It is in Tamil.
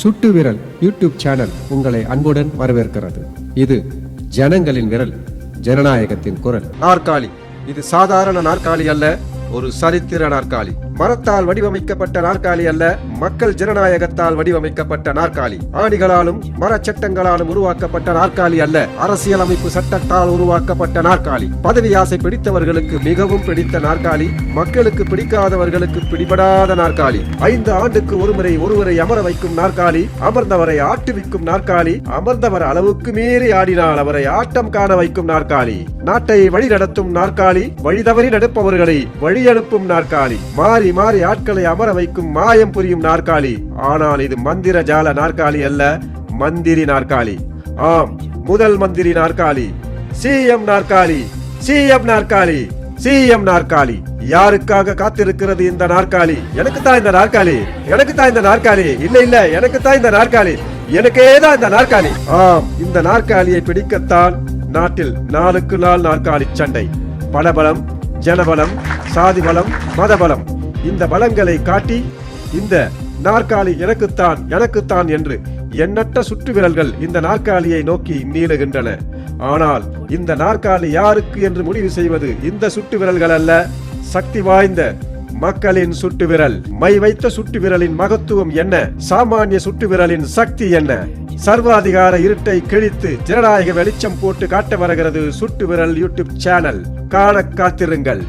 சுட்டு விரல் யூடியூப் சேனல் உங்களை அன்புடன் வரவேற்கிறது. இது ஜனங்களின் விரல், ஜனநாயகத்தின் குரல். நாற்காலி இது சாதாரண நாற்காலி அல்ல, ஒரு சரித்திர நாற்காலி. மரத்தால் வடிவமைக்கப்பட்ட நாற்காலி அல்ல, மக்கள் ஜனநாயகத்தால் வடிவமைக்கப்பட்ட நாற்காலி. ஆணிகளாலும் மரச்சட்டங்களாலும் உருவாக்கப்பட்ட நாற்காலி அல்ல, அரசியலமைப்பு சட்டத்தால் உருவாக்கப்பட்ட நாற்காலி. பதவி ஆசை பிடித்தவர்களுக்கு மிகவும் பிடித்த நாற்காலி, மக்களுக்கு பிடிக்காதவர்களுக்கு பிடிபடாத நாற்காலி. 5 ஆண்டுக்கு ஒருவரை அமர வைக்கும் நாற்காலி, அமர்ந்தவரை ஆட்டுவிக்கும் நாற்காலி, அமர்ந்தவர் அளவுக்கு மீறி ஆடினால் அவரை ஆட்டம் காண வைக்கும் நாற்காலி. நாட்டை வழி நடத்தும் நாற்காலி, வழிதவறி நடப்பவர்களை வழி அனுப்பும் நாற்காலி. மாறி மாறி ஆட்களை அமர வைக்கும் மாயம் புரியும் நாற்காலி. ஆனால் இது மந்திர ஜால நாற்காலி அல்ல, மந்திரி நாற்காலி. ஆம், முதல் மந்திரி நாற்காலி, சிஎம் நாற்காலி, சிஎம் நாற்காலி, சிஎம் நாற்காலி. யாருக்காக காத்திருக்கிறது இந்த நாற்காலி? எனக்கு தான் இந்த நாற்காலி, எனக்கு தான் இந்த நாற்காலி. இல்ல எனக்கு தான் இந்த நாற்காலி, எனக்கே தான் இந்த நாற்காலி. ஆம், இந்த நாற்காலியை பிடிக்கத்தான் நாட்டில் நாளுக்கு நாள் நாற்காலி சண்டை. பணபலம், ஜனபலம், சாதி பலம், மதபலம், இந்த பலங்களை காட்டி இந்த நாற்காலி எனக்குத்தான் என்று எண்ணற்ற சுற்று விரல்கள் இந்த நாற்காலியை நோக்கி நீளுகின்றன. ஆனால் இந்த நாற்காலி யாருக்கு என்று முடிவு செய்வது இந்த சுட்டு விரல்கள் அல்ல, சக்தி வாய்ந்த மக்களின் சுட்டு விரல். மை வைத்த சுட்டு விரலின் மகத்துவம் என்ன? சாமானிய சுட்டு விரலின் சக்தி என்ன? சர்வாதிகார இருட்டை கிழித்து ஜனநாயக வெளிச்சம் போட்டு காட்ட வருகிறது சுட்டு விரல் யூடியூப் சேனல். காண காத்திருங்கள்.